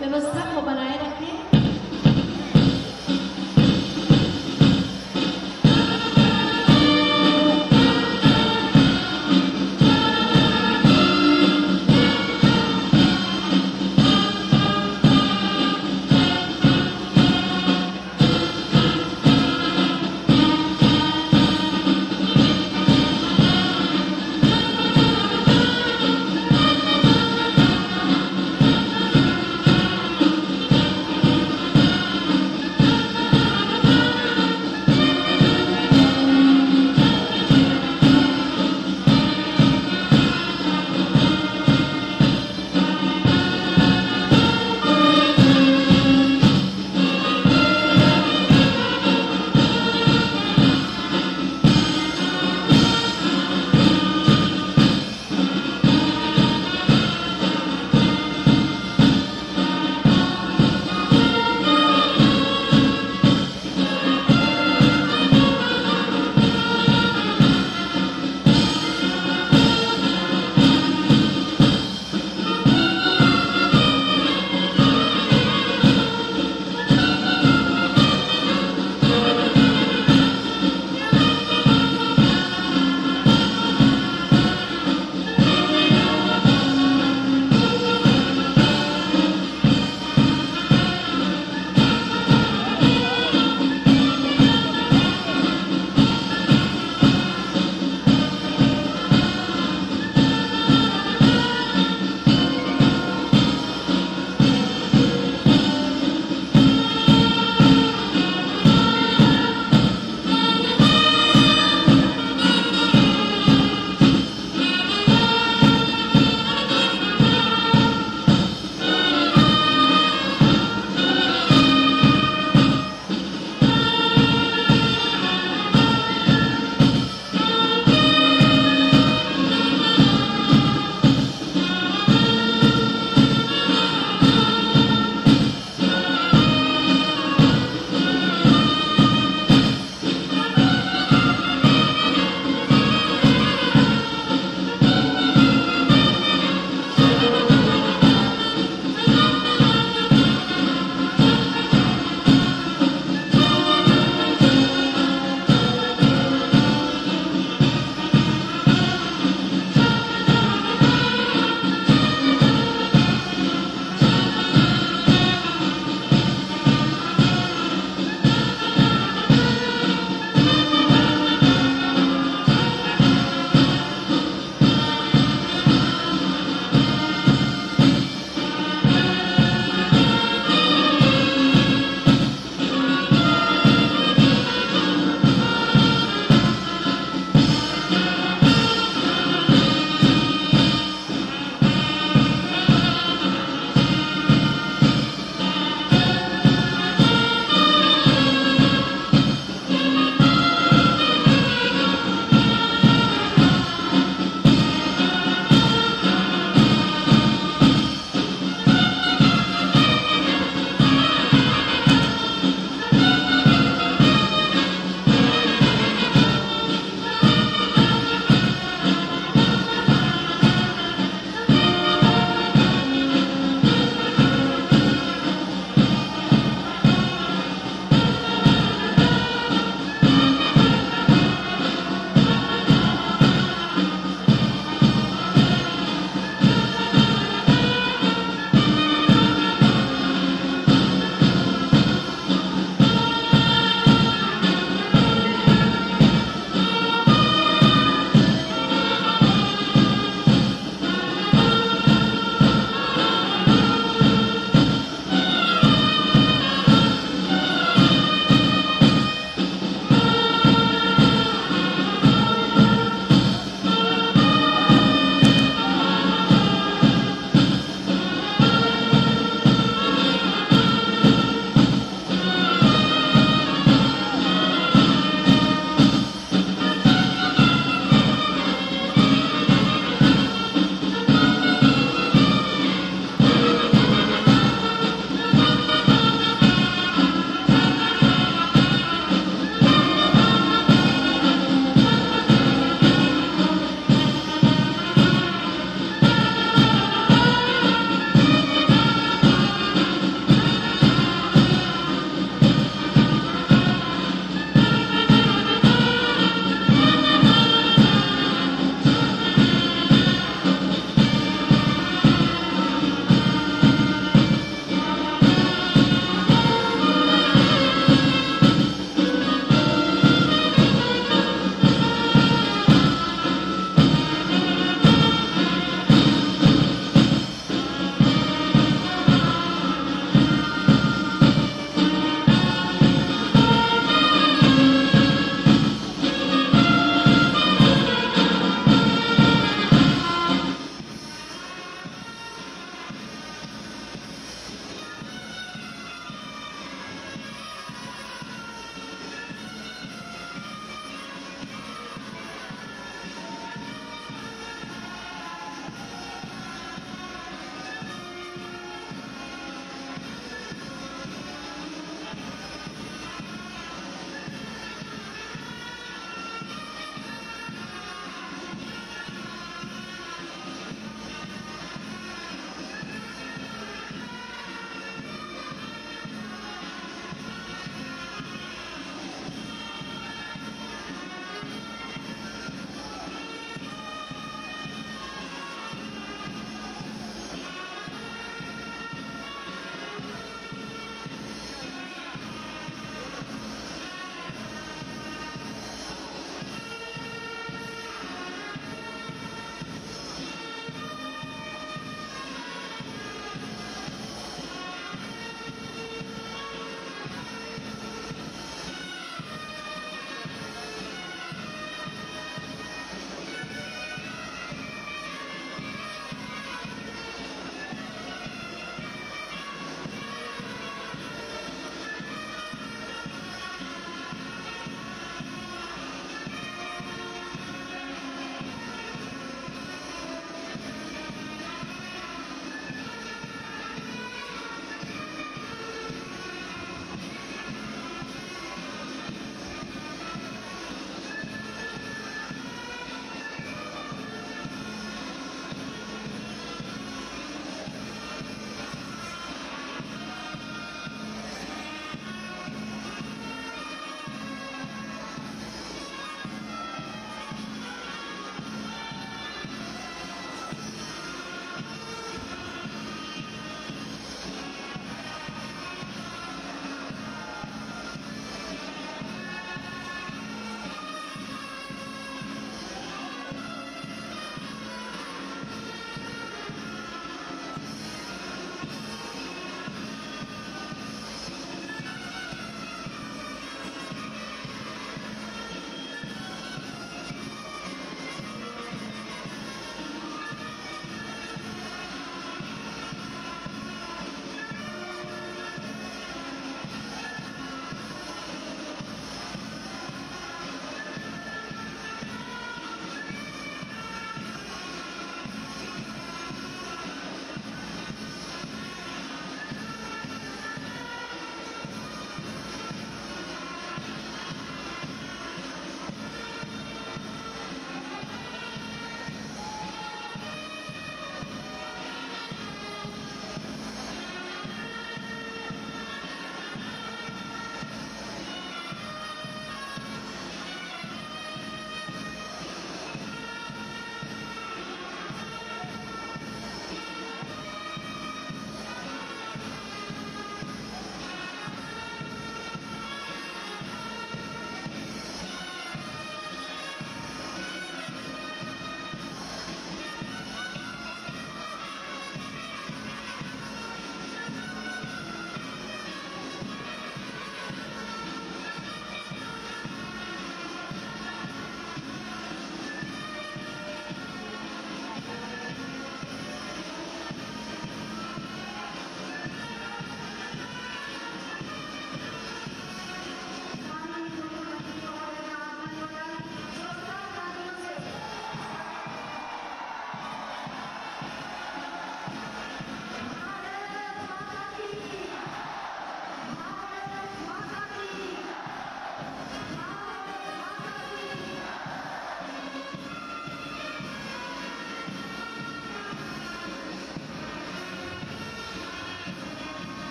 व्यवस्था को बनाए रखें।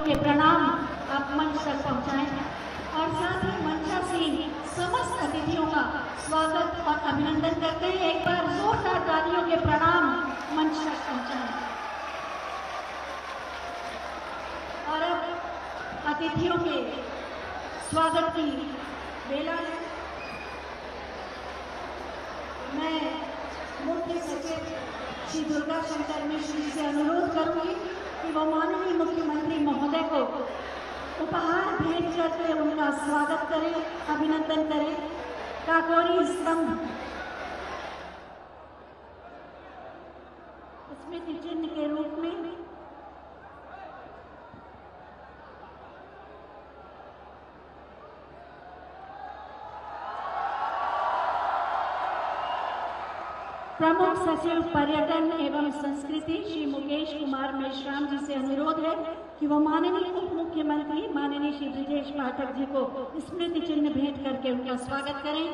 के प्रणाम आप मंच तक पहुंचाएं और साथ ही मंचासीन समस्त अतिथियों का स्वागत और अभिनंदन करते हैं। एक बार जोरदार तालियों के प्रणाम मंच तक पहुंचाएं। और अब अतिथियों के स्वागत की बेला है। मैं मुख्य सचिव श्री दुर्गा शंकर मिश्र जी से अनुरोध करूंगी कि वो माननीय मुख्यमंत्री महोदय को उपहार भेंट करके उनका स्वागत करें, अभिनंदन करें। काकोरी स्तंभ स्मृति चिन्ह के रूप में प्रमुख सचिव पर्यटन एवं संस्कृति श्री मुकेश कुमार मेश्राम जी से अनुरोध है कि वो माननीय उप मुख्यमंत्री माननीय श्री ब्रजेश पाठक जी को स्मृति चिन्ह भेंट करके उनका स्वागत करें।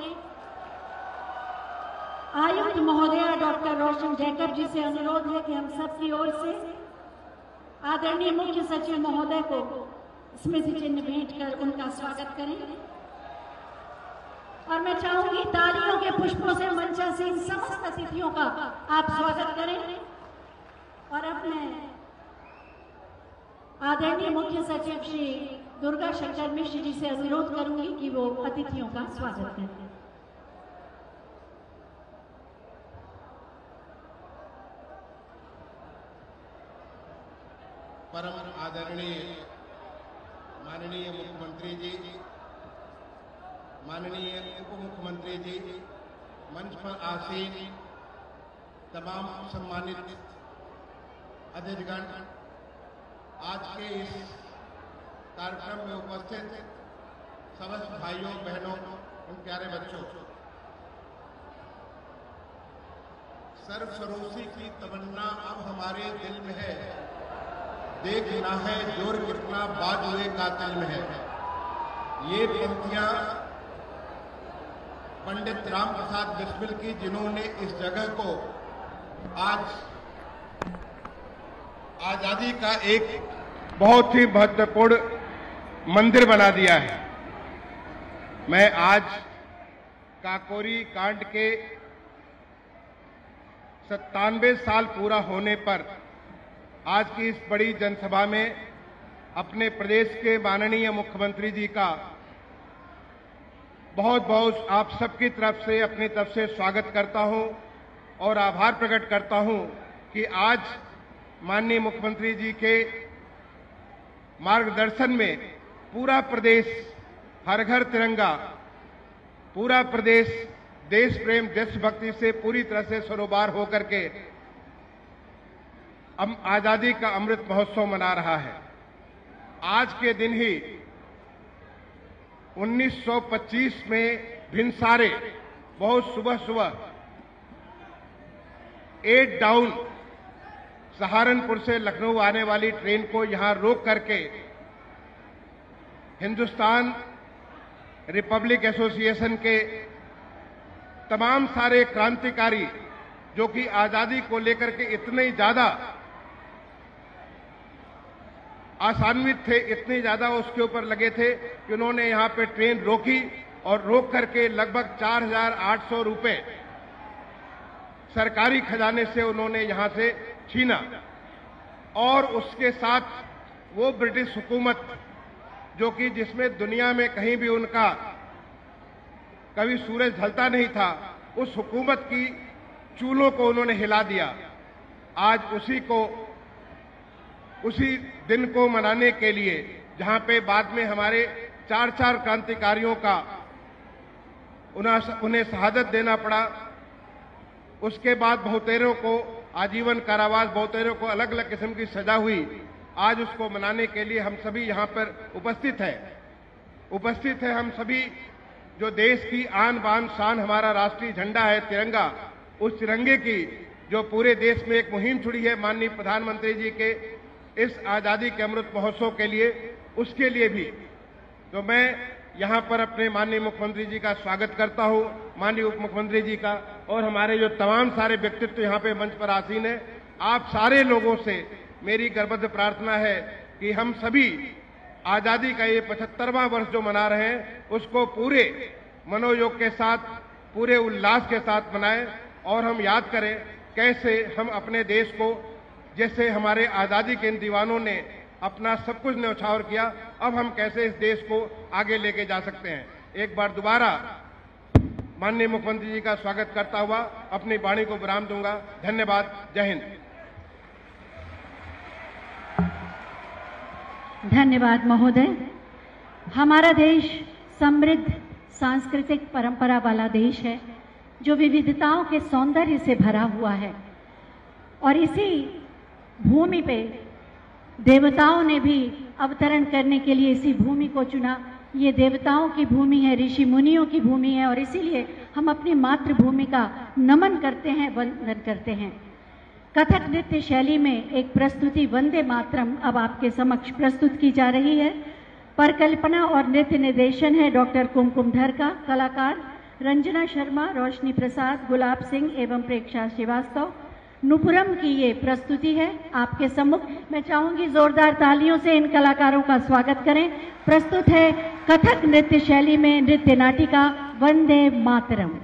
आयुक्त महोदया डॉक्टर रोशन जैकब जी से अनुरोध है कि हम सबकी ओर से आदरणीय मुख्य सचिव महोदय को स्मृति चिन्ह भेंट कर उनका स्वागत करें। और मैं चाहूंगी तालियों के पुष्पों से मंचासीन समस्त अतिथियों का आप स्वागत करें। और अब मैं आदरणीय मुख्य सचिव श्री दुर्गा शंकर मिश्र जी से अनुरोध करूंगी कि वो अतिथियों का स्वागत करें। परम आदरणीय माननीय मुख्यमंत्री जी, माननीय उप मुख्यमंत्री जी, मंच पर आसीन तमाम सम्मानित अतिथिगण, आज के इस कार्यक्रम में उपस्थित समस्त भाइयों बहनों उन प्यारे बच्चों, सर्वसरोसी की तमन्ना अब हमारे दिल में है, देखना है जोर कितना बाज हुए कातिल में है। ये पंक्तियां पंडित राम प्रसाद बिस्मिल की, जिन्होंने इस जगह को आज आजादी का एक बहुत ही महत्वपूर्ण मंदिर बना दिया है। मैं आज काकोरी कांड के 97 साल पूरा होने पर आज की इस बड़ी जनसभा में अपने प्रदेश के माननीय मुख्यमंत्री जी का बहुत बहुत आप सबकी तरफ से, अपनी तरफ से स्वागत करता हूं और आभार प्रकट करता हूं कि आज माननीय मुख्यमंत्री जी के मार्गदर्शन में पूरा प्रदेश हर घर तिरंगा, पूरा प्रदेश देश प्रेम देशभक्ति से पूरी तरह से सरोबार होकर के आजादी का अमृत महोत्सव मना रहा है। आज के दिन ही 1925 में भिनसारे बहुत सुबह 8 डाउन सहारनपुर से लखनऊ आने वाली ट्रेन को यहां रोक करके हिंदुस्तान रिपब्लिक एसोसिएशन के तमाम सारे क्रांतिकारी, जो कि आजादी को लेकर के इतने ज्यादा आसान्वित थे, इतने ज्यादा उसके ऊपर लगे थे कि उन्होंने यहां पे ट्रेन रोकी और रोक करके लगभग 4,800 रुपए सरकारी खजाने से उन्होंने यहां से छीना। और उसके साथ वो ब्रिटिश हुकूमत, जो कि जिसमें दुनिया में कहीं भी उनका कभी सूरज ढलता नहीं था, उस हुकूमत की चूलों को उन्होंने हिला दिया। आज उसी दिन को मनाने के लिए, जहां पे बाद में हमारे 4 क्रांतिकारियों का उन्हें शहादत देना पड़ा, उसके बाद बहुतेरों को आजीवन कारावास, बहुतेरों को अलग अलग किस्म की सजा हुई। आज उसको मनाने के लिए हम सभी यहां पर उपस्थित हैं हम सभी, जो देश की आन बान शान हमारा राष्ट्रीय झंडा है तिरंगा, उस तिरंगे की जो पूरे देश में एक मुहिम छुड़ी है माननीय प्रधानमंत्री जी के इस आजादी के अमृत महोत्सव के लिए, उसके लिए भी तो मैं यहां पर अपने माननीय मुख्यमंत्री जी का स्वागत करता हूं, माननीय उप मुख्यमंत्री जी का, और हमारे जो तमाम सारे व्यक्तित्व यहां पे मंच पर आसीन है, आप सारे लोगों से मेरी गर्बद्ध प्रार्थना है कि हम सभी आजादी का ये 75वां वर्ष जो मना रहे हैं उसको पूरे मनोयोग के साथ, पूरे उल्लास के साथ मनाएं और हम याद करें कैसे हम अपने देश को, जैसे हमारे आजादी के इन दीवानों ने अपना सब कुछ न्यौछावर किया, अब हम कैसे इस देश को आगे लेके जा सकते हैं। एक बार दोबारा माननीय मुख्यमंत्री जी का स्वागत करता हुआ अपनी वाणी को विराम दूंगा। धन्यवाद। जय हिंद। धन्यवाद महोदय। हमारा देश समृद्ध सांस्कृतिक परंपरा वाला देश है जो विविधताओं के सौंदर्य से भरा हुआ है और इसी भूमि पे देवताओं ने भी अवतरण करने के लिए इसी भूमि को चुना। ये देवताओं की भूमि है, ऋषि मुनियों की भूमि है और इसीलिए हम अपनी मातृभूमि का नमन करते हैं, वंदन करते हैं। कथक नृत्य शैली में एक प्रस्तुति वंदे मातरम अब आपके समक्ष प्रस्तुत की जा रही है। परिकल्पना और नृत्य निर्देशन है डॉक्टर कुमकुमधर का। कलाकार रंजना शर्मा, रोशनी प्रसाद, गुलाब सिंह एवं प्रेक्षा श्रीवास्तव। नुपुरम की ये प्रस्तुति है आपके सम्मुख। मैं चाहूंगी जोरदार तालियों से इन कलाकारों का स्वागत करें। प्रस्तुत है कथक नृत्य शैली में नृत्य नाटिका वंदे मातरम।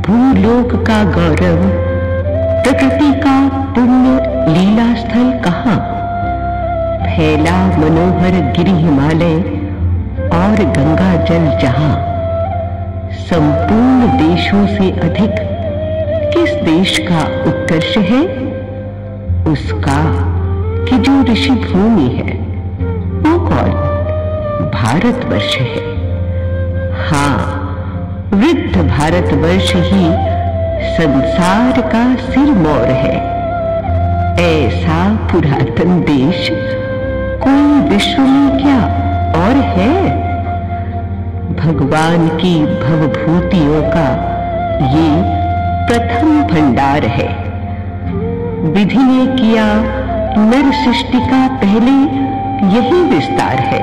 भूलोक का गौरव, प्रकृति का पुण्य लीला स्थल कहाँ? फैला मनोहर गिरि हिमालय और गंगा जल जहाँ। संपूर्ण देशों से अधिक किस देश का उत्कर्ष है? उसका कि जो ऋषि भूमि है वो कौन? भारतवर्ष है। हाँ, वृद्ध भारतवर्ष ही संसार का सिरमौर है। ऐसा पुरातन देश कोई विश्व में क्या और है? भगवान की भवभूतियों का ये प्रथम भंडार है। विधि ने किया नर सृष्टि का पहले यही विस्तार है।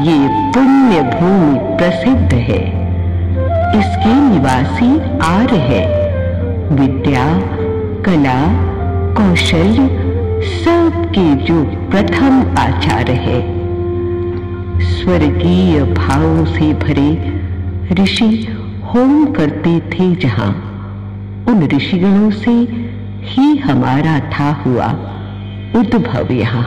ये पुण्य भूमि प्रसिद्ध है, इसके निवासी आर्य है। विद्या, कला, कौशल्य सबके जो प्रथम आचार्य है। स्वर्गीय भावों से भरे ऋषि होम करते थे जहां, उन ऋषिगणों से ही हमारा था हुआ उद्भव यहाँ।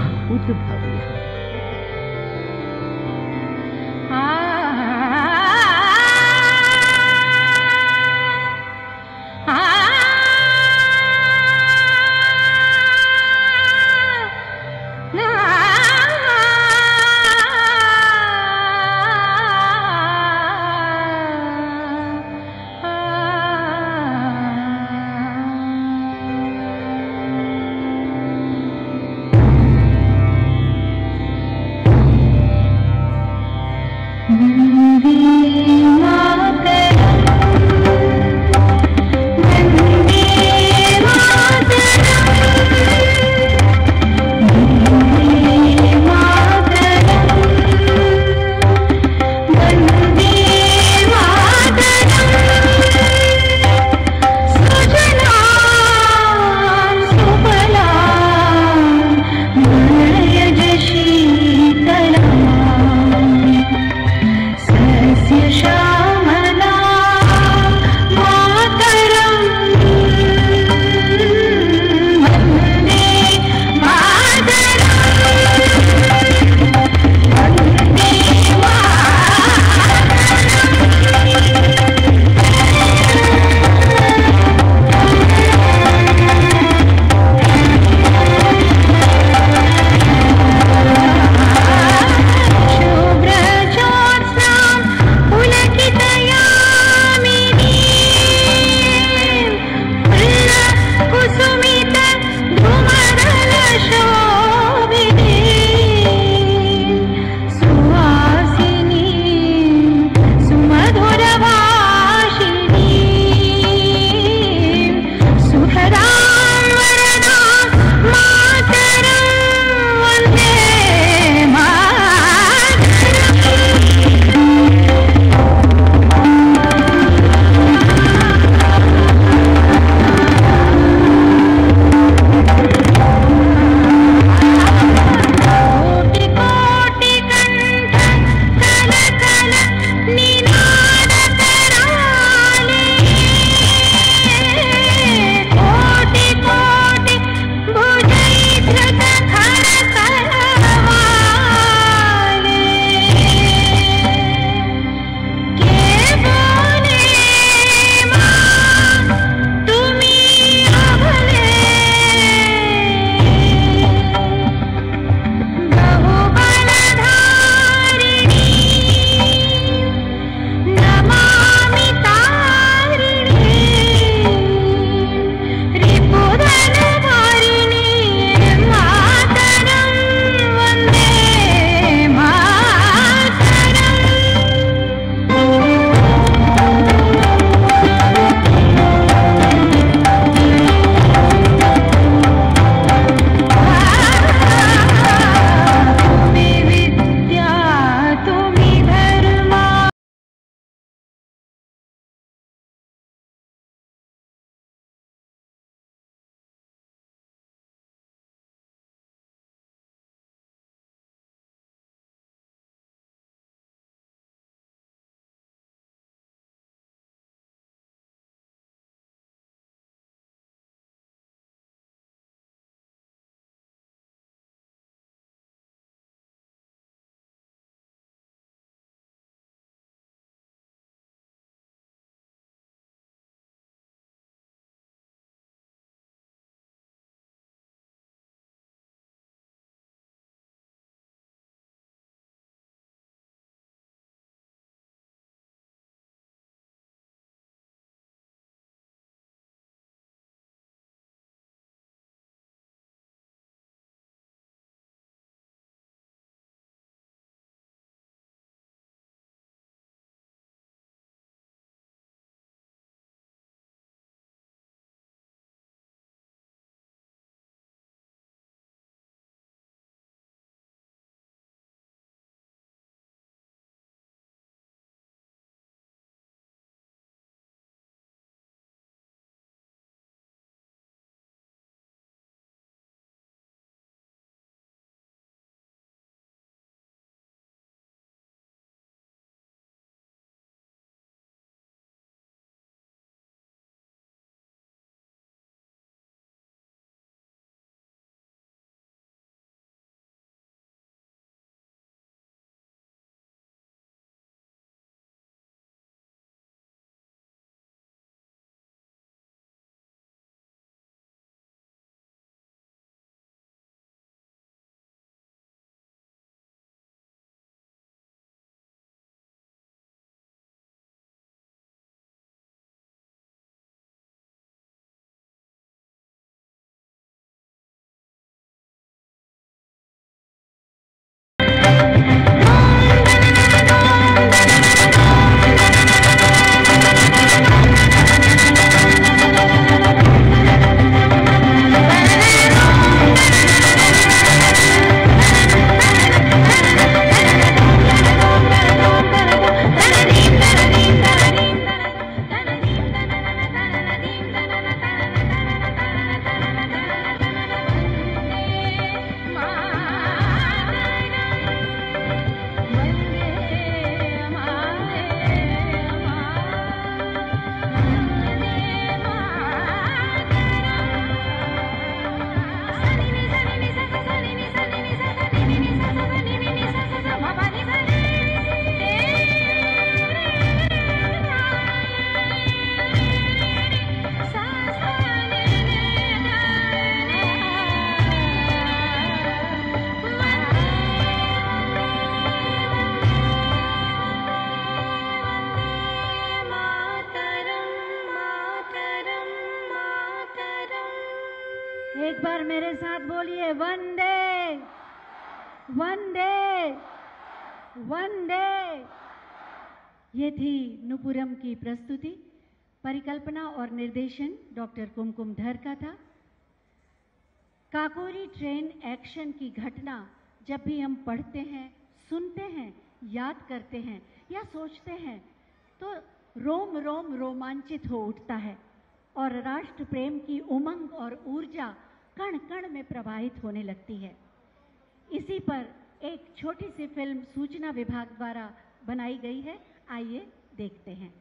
एक बार मेरे साथ बोलिए, वंदे वंदे वंदे। ये थी नुपुरम की प्रस्तुति। परिकल्पना और निर्देशन डॉक्टर कुमकुम धर का था। काकोरी ट्रेन एक्शन की घटना जब भी हम पढ़ते हैं, सुनते हैं, याद करते हैं या सोचते हैं तो रोम रोम रोमांचित हो उठता है और राष्ट्र प्रेम की उमंग और ऊर्जा कण कण में प्रवाहित होने लगती है। इसी पर एक छोटी सी फिल्म सूचना विभाग द्वारा बनाई गई है, आइए देखते हैं।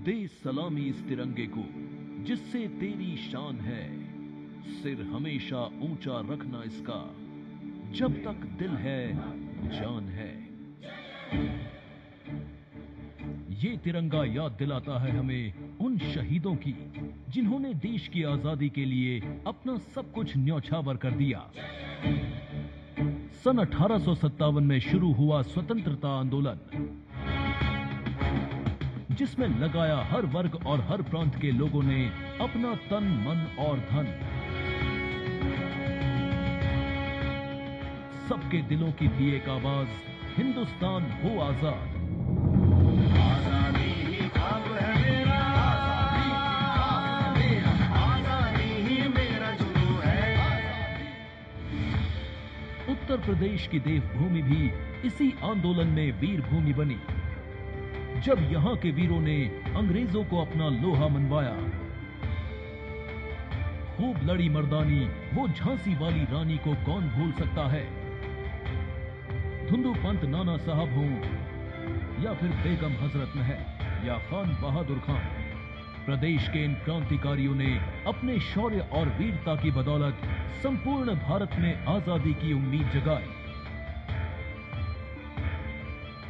दे सलामी इस तिरंगे को जिससे तेरी शान है, सिर हमेशा ऊंचा रखना इसका, जब तक दिल है जान है। ये तिरंगा याद दिलाता है हमें उन शहीदों की जिन्होंने देश की आजादी के लिए अपना सब कुछ न्यौछावर कर दिया। सन 1857 में शुरू हुआ स्वतंत्रता आंदोलन, जिसमें लगाया हर वर्ग और हर प्रांत के लोगों ने अपना तन, मन और धन। सबके दिलों की थी एक आवाज, हिंदुस्तान हो आजाद। उत्तर प्रदेश की देवभूमि भी इसी आंदोलन में वीर भूमि बनी। जब यहां के वीरों ने अंग्रेजों को अपना लोहा मनवाया, खूब लड़ी मर्दानी वो झांसी वाली रानी को कौन भूल सकता है। धुंधु पंत नाना साहब हों या फिर बेगम हजरत महल या खान बहादुर खान, प्रदेश के इन क्रांतिकारियों ने अपने शौर्य और वीरता की बदौलत संपूर्ण भारत में आजादी की उम्मीद जगाई।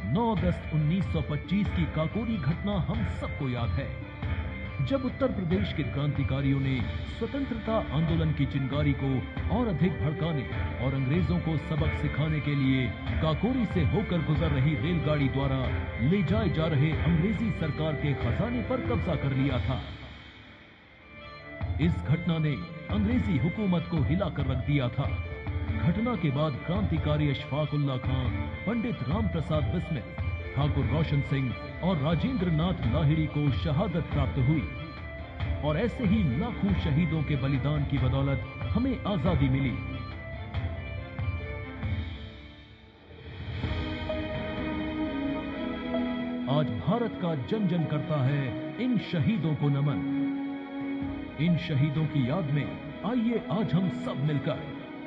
9 अगस्त 1925 की काकोरी घटना हम सबको याद है, जब उत्तर प्रदेश के क्रांतिकारियों ने स्वतंत्रता आंदोलन की चिंगारी को और अधिक भड़काने और अंग्रेजों को सबक सिखाने के लिए काकोरी से होकर गुजर रही रेलगाड़ी द्वारा ले जाए जा रहे अंग्रेजी सरकार के खजाने पर कब्जा कर लिया था। इस घटना ने अंग्रेजी हुकूमत को हिलाकर रख दिया था। घटना के बाद क्रांतिकारी अशफाक उल्लाह खां, पंडित राम प्रसाद बिस्मिल, ठाकुर रोशन सिंह और राजेंद्र नाथ लाहिड़ी को शहादत प्राप्त हुई और ऐसे ही लाखों शहीदों के बलिदान की बदौलत हमें आजादी मिली। आज भारत का जन जन करता है इन शहीदों को नमन। इन शहीदों की याद में आइए आज हम सब मिलकर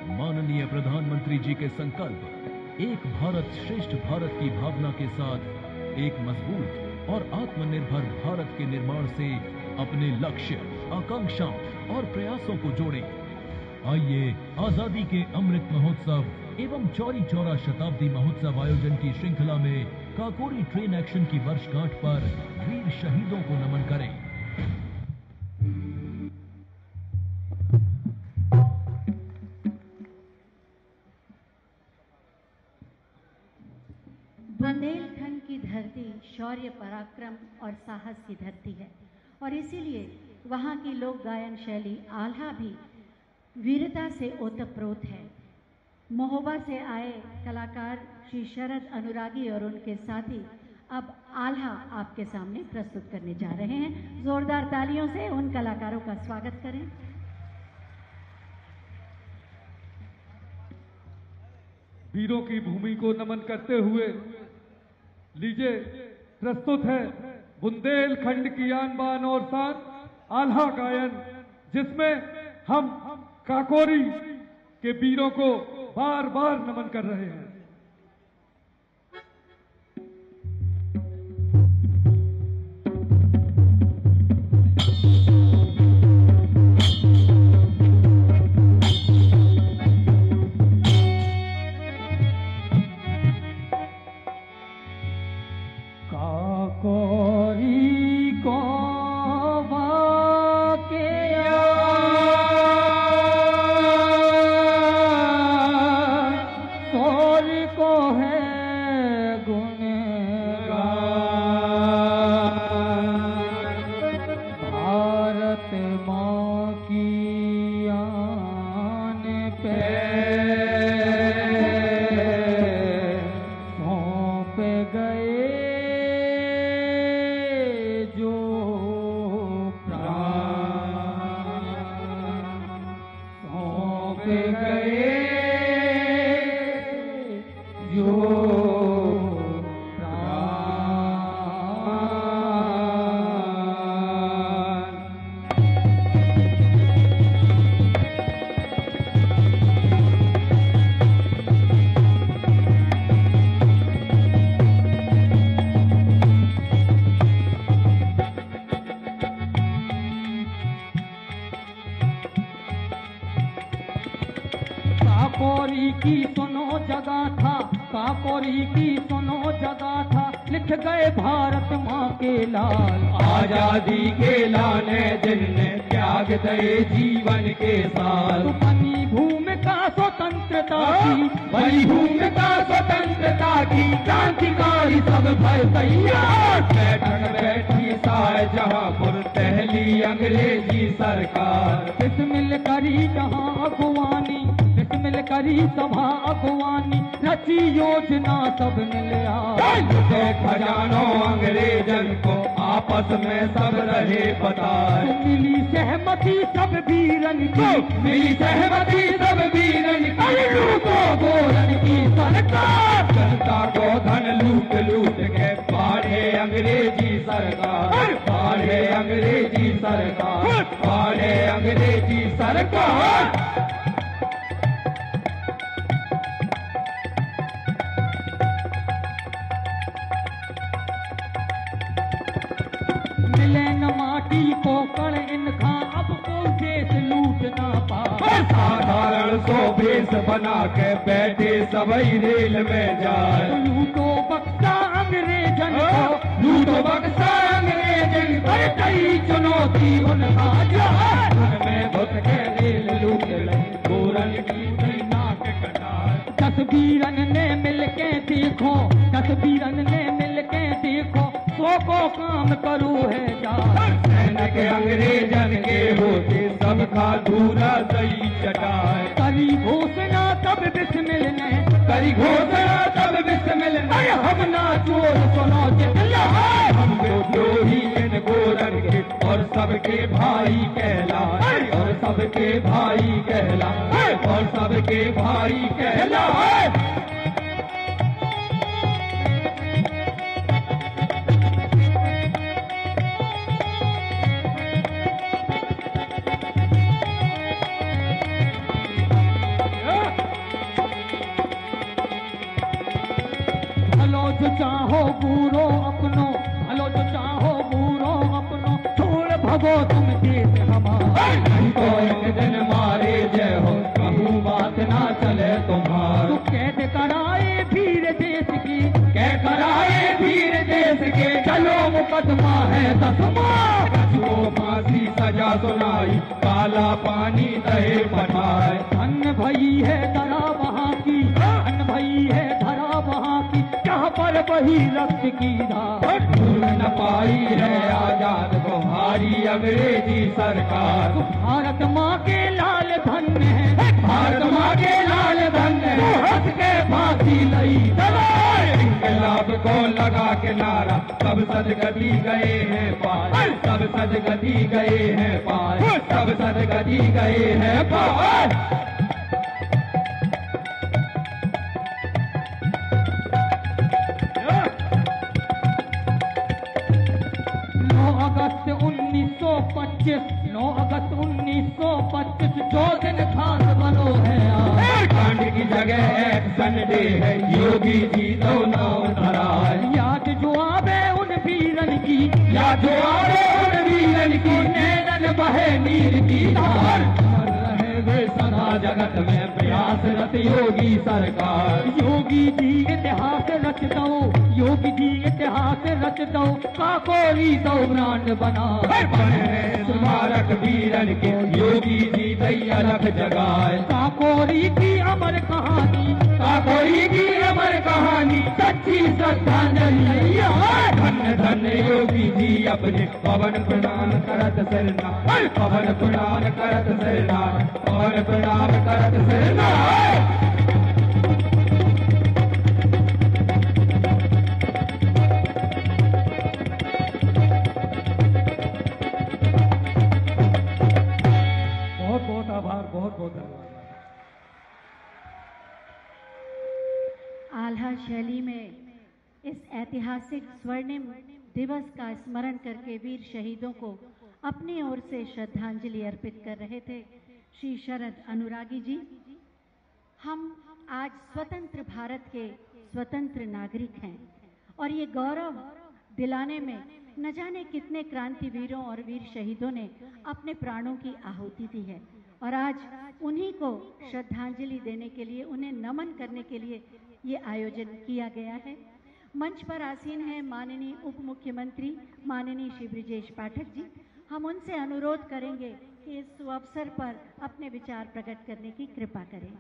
माननीय प्रधानमंत्री जी के संकल्प एक भारत श्रेष्ठ भारत की भावना के साथ एक मजबूत और आत्मनिर्भर भारत के निर्माण से अपने लक्ष्य, आकांक्षाओं और प्रयासों को जोड़ें। आइए आजादी के अमृत महोत्सव एवं चौरी चौरा शताब्दी महोत्सव आयोजन की श्रृंखला में काकोरी ट्रेन एक्शन की वर्षगांठ पर वीर शहीदों को नमन करें। बुंदेलखंड की धरती शौर्य, पराक्रम और साहस की धरती है और इसीलिए वहाँ की लोक गायन शैली आल्हा भी वीरता से ओतप्रोत है। महोबा से आए कलाकार श्री शरद अनुरागी और उनके साथी अब आल्हा आपके सामने प्रस्तुत करने जा रहे हैं। जोरदार तालियों से उन कलाकारों का स्वागत करें। वीरों की भूमि को नमन करते हुए लीजिए प्रस्तुत है बुंदेलखंड की आन बान और शान आल्हा गायन, जिसमें हम काकोरी के वीरों को बार बार नमन कर रहे हैं। All सुनो जगह था, काकोरी की सुनो जगह था, लिख गए भारत माँ के लाल। आजादी के लाने जिनने त्याग दे जीवन के साथ, बनी भूमिका स्वतंत्रता की, बनी भूमिका स्वतंत्रता की, क्रांतिकारी सब भय तैयार। बैठक बैठी शाहजहांपुर पहली अंग्रेजी सरकार, बिस्मिल करी जहाँ अगुवानी, बिस्मिल करी सभा अगुवानी, रची योजना सबने ले आए। लुटे खजानों अंग्रेजन को आपस में सब रहे बताए। मिली सहमति सब वीरन की, मिली सहमति सब वीरन की, लूटो गोरन की सरकार। जनता को धन लूट लूट के बाढ़े अंग्रेजी सरकार, बाढ़े अंग्रेजी सरकार, बाढ़े अंग्रेजी सरकार। मिले न माटी को कण इनका, अब कोई देश लूट ना पाए। साधारण सो भेष बना के बैठे सबई रेल में जाए। लूटो बक्सा अंग्रेजन को, लूटो बक्सा अंग्रेजन को, कई चुनौती उनका जाए। में घुस के रेल लूट ले गोरन की नाक कटाए। 10 वीरन ने मिलके देखो, 10 वीरन ने मिलके देखो, 100 को काम करू है जा। सैनिक अंग्रेजन के होते सबका धूरा दई चटाए। करी घोषणा तब बिस्मिल ने, करी घोषणा तब बिस्मिल ने, हम ना चोर सुनो चिल्लाए। हम द्रोही इन गोरन के और सबके भाई कहलाए, और सबके भाई कहलाए, और सबके भाई कहलाए। जो चाहो बुरो अपनो, भलो जो चाहो बुरो अपनो, छोड़ भगो तुम देश हमारा। नहीं तो एक दिन मारे जय हो, कहूँ बात ना चले तुम्हार। तू कैद कराए वीर देश की, कै कराए वीर देश के, चलो मुकदमा है 10वां। को फांसी सजा सुनाई, काला पानी दहे पठाए। धन भई है धरा वहाँ की, धन भई है धरा वहाँ की, जहाँ पर वही रक्त की धार। भूल न पाई है आजाद को हारी अंग्रेजी सरकार। भारत माँ के लाल धन्य है, भारत माँ के लाल धन्य है, हंस के फांसी लई दवाई। इनकलाब को लगा के नारा, सब सदगति गए हैं पार, सब सदगति गए हैं पार, सब सदगति गए हैं पार। 9 अगस्त 1925 जो दिन खास बनो है। कांड की जगह एक्शन डे है, योगी जी तो नाम धरा है। याद जो आवे उन वीरन की, याद जो आवे उन वीरन की, नैनन बहे नीर की धार। रहे वे सदा जगत में प्रयासरत योगी सरकार। योगी जी इतिहास रच दो, योगी जी इतिहास रच दो, काकोरी दो ब्रांड बना। स्मारक वीरन के योगी जी दई अलख जगाए। काकोरी की अमर कहानी, काकोरी की अमर कहानी, सच्ची श्रद्धांजलि। धन्य धन्य योगी जी अपने पवन प्रणाम करत सिरना, पवन प्रणाम करत सिरना, पवन प्रणाम करत सिरना। बहुत बहुत आभार, बहुत बहुत धन्यवाद। आल्हा शैली में इस ऐतिहासिक स्वर्णिम दिवस का स्मरण करके वीर शहीदों को अपनी ओर से श्रद्धांजलि अर्पित कर रहे थे श्री शरद अनुरागी जी। हम आज स्वतंत्र भारत के स्वतंत्र नागरिक हैं और ये गौरव दिलाने में न जाने कितने क्रांतिवीरों और वीर शहीदों ने अपने प्राणों की आहुति दी है। और आज उन्हीं को श्रद्धांजलि देने के लिए, उन्हें नमन करने के लिए ये आयोजन किया गया है। मंच पर आसीन है माननीय उप मुख्यमंत्री माननीय श्री ब्रिजेश पाठक जी। हम उनसे अनुरोध करेंगे कि इस सुअवसर पर अपने विचार प्रकट करने की कृपा करें।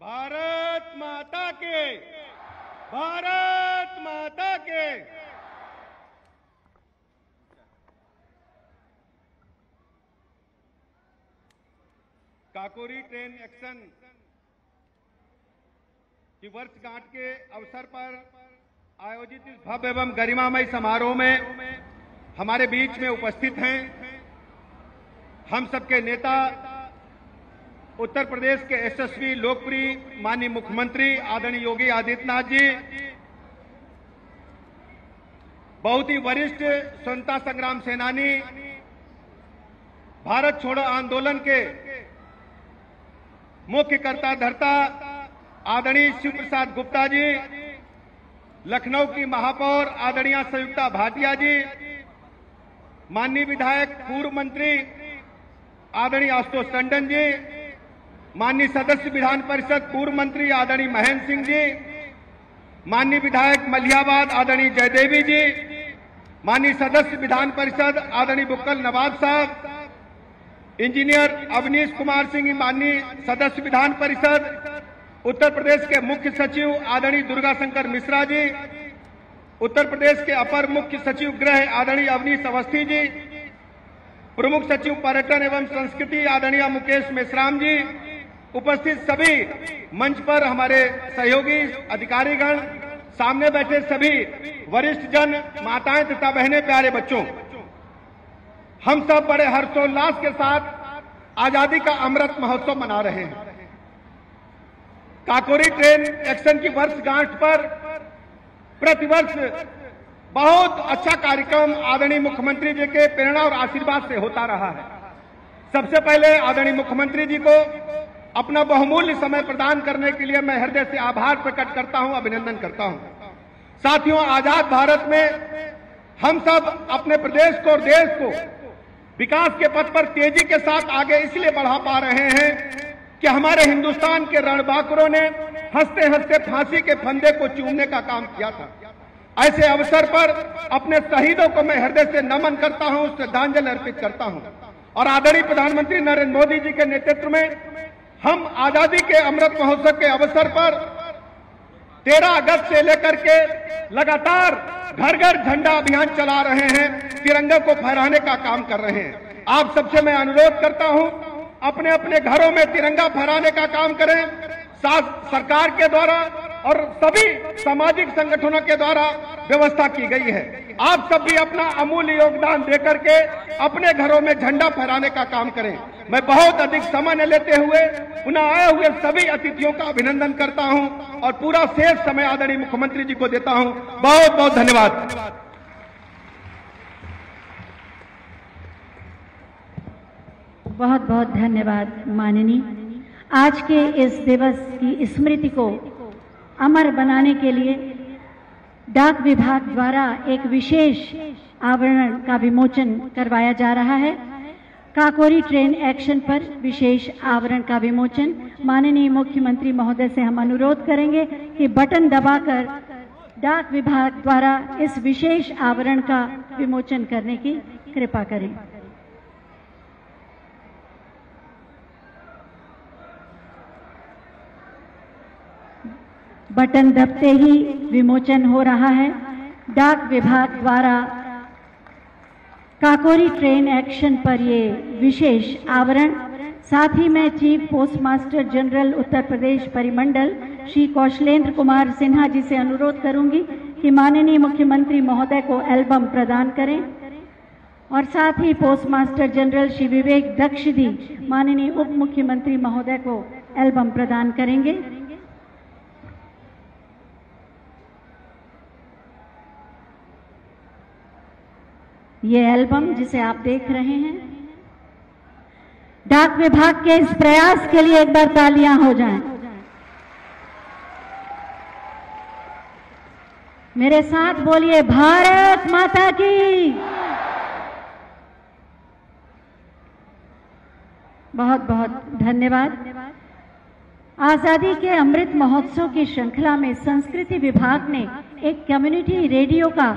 भारत माता के, भारत माता के। काकोरी ट्रेन एक्शन की वर्षगांठ के अवसर पर आयोजित इस भव्य एवं गरिमामय समारोह में हमारे बीच में उपस्थित हैं हम सबके नेता, उत्तर प्रदेश के यशस्वी लोकप्रिय माननीय मुख्यमंत्री आदरणीय योगी आदित्यनाथ जी, बहुत ही वरिष्ठ स्वतंत्रता संग्राम सेनानी, भारत छोड़ो आंदोलन के मुख्य कर्ता धर्ता आदरणीय शिव प्रसाद गुप्ता जी, लखनऊ की महापौर आदरणीय संयुक्ता भाटिया जी, माननीय विधायक पूर्व मंत्री आदरणीय आशुतोष टंडन जी, माननीय सदस्य विधान परिषद पूर्व मंत्री आदरणीय महेंद्र सिंह जी, माननीय विधायक मलियाबाद आदरणीय जयदेवी जी, माननीय सदस्य विधान परिषद आदरणीय बुक्कल नवाब साहब, इंजीनियर अवनीश कुमार सिंह माननीय सदस्य विधान परिषद, उत्तर प्रदेश के मुख्य सचिव आदरणीय दुर्गा शंकर मिश्रा जी, उत्तर प्रदेश के अपर मुख्य सचिव गृह आदरणीय अवनीश अवस्थी जी, प्रमुख सचिव पर्यटन एवं संस्कृति आदरणीय मुकेश मेश्राम जी, उपस्थित सभी मंच पर हमारे सहयोगी अधिकारीगण, सामने बैठे सभी वरिष्ठ जन, माताएं तथा बहनें, प्यारे बच्चों, हम सब बड़े हर्षोल्लास के साथ आजादी का अमृत महोत्सव मना रहे हैं। काकोरी ट्रेन एक्शन की वर्षगांठ पर प्रतिवर्ष बहुत अच्छा कार्यक्रम आदरणीय मुख्यमंत्री जी के प्रेरणा और आशीर्वाद से होता रहा है। सबसे पहले आदरणीय मुख्यमंत्री जी को अपना बहुमूल्य समय प्रदान करने के लिए मैं हृदय से आभार प्रकट करता हूं, अभिनंदन करता हूं। साथियों, आजाद भारत में हम सब अपने प्रदेश को और देश को विकास के पथ पर तेजी के साथ आगे इसलिए बढ़ा पा रहे हैं कि हमारे हिंदुस्तान के रणबांकुरों ने हंसते हंसते फांसी के फंदे को चूमने का काम किया था। ऐसे अवसर पर अपने शहीदों को मैं हृदय से नमन करता हूं, श्रद्धांजलि अर्पित करता हूं और आदरणीय प्रधानमंत्री नरेंद्र मोदी जी के नेतृत्व में हम आजादी के अमृत महोत्सव के अवसर पर 13 अगस्त से लेकर के लगातार घर घर झंडा अभियान चला रहे हैं, तिरंगे को फहराने का काम कर रहे हैं। आप सबसे मैं अनुरोध करता हूं, अपने अपने घरों में तिरंगा फहराने का काम करें। सरकार के द्वारा और सभी सामाजिक संगठनों के द्वारा व्यवस्था की गई है। आप सब भी अपना अमूल्य योगदान देकर के अपने घरों में झंडा फहराने का काम करें। मैं बहुत अधिक समय न लेते हुए पुनः आए हुए सभी अतिथियों का अभिनंदन करता हूं और पूरा शेष समय आदरणीय मुख्यमंत्री जी को देता हूं। बहुत बहुत धन्यवाद। बहुत बहुत धन्यवाद माननीय। आज के इस दिवस की स्मृति को अमर बनाने के लिए डाक विभाग द्वारा एक विशेष आवरण का विमोचन करवाया जा रहा है। काकोरी ट्रेन एक्शन पर विशेष आवरण का विमोचन माननीय मुख्यमंत्री महोदय से हम अनुरोध करेंगे कि बटन दबाकर डाक विभाग द्वारा इस विशेष आवरण का विमोचन करने की कृपा करें। बटन दबते ही विमोचन हो रहा है। डाक विभाग द्वारा काकोरी ट्रेन एक्शन पर ये विशेष आवरण। साथ ही मैं chief post master general Uttar Pradesh परिमंडल श्री कौशलेंद्र कुमार सिन्हा जी से अनुरोध करूंगी कि माननीय मुख्यमंत्री महोदय को एल्बम प्रदान करें और साथ ही post master general Shri Vivek दक्ष जी माननीय उप मुख्यमंत्री महोदय को एल्बम प्रदान करेंगे। ये एल्बम जिसे आप देख रहे हैं, डाक विभाग के इस प्रयास के लिए एक बार तालियां हो जाएं। मेरे साथ बोलिए भारत माता की। बहुत बहुत धन्यवाद। आजादी के अमृत महोत्सव की श्रृंखला में संस्कृति विभाग ने एक कम्युनिटी रेडियो का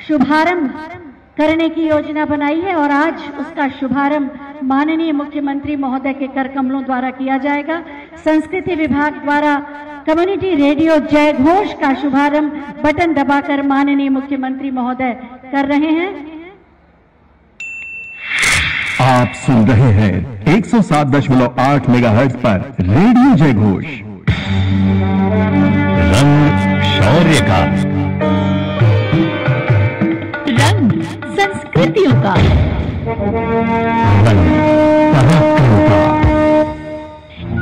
शुभारंभ करने की योजना बनाई है और आज उसका शुभारंभ माननीय मुख्यमंत्री महोदय के कर कमलों द्वारा किया जाएगा। संस्कृति विभाग द्वारा कम्युनिटी रेडियो जय घोष का शुभारंभ बटन दबाकर माननीय मुख्यमंत्री महोदय कर रहे हैं। आप सुन रहे हैं 107.8 मेगाहर्ट्ज पर रेडियो जय घोष। रंग शौर्य का, रंग संस्कृतियों का, रंग पराक्रम का,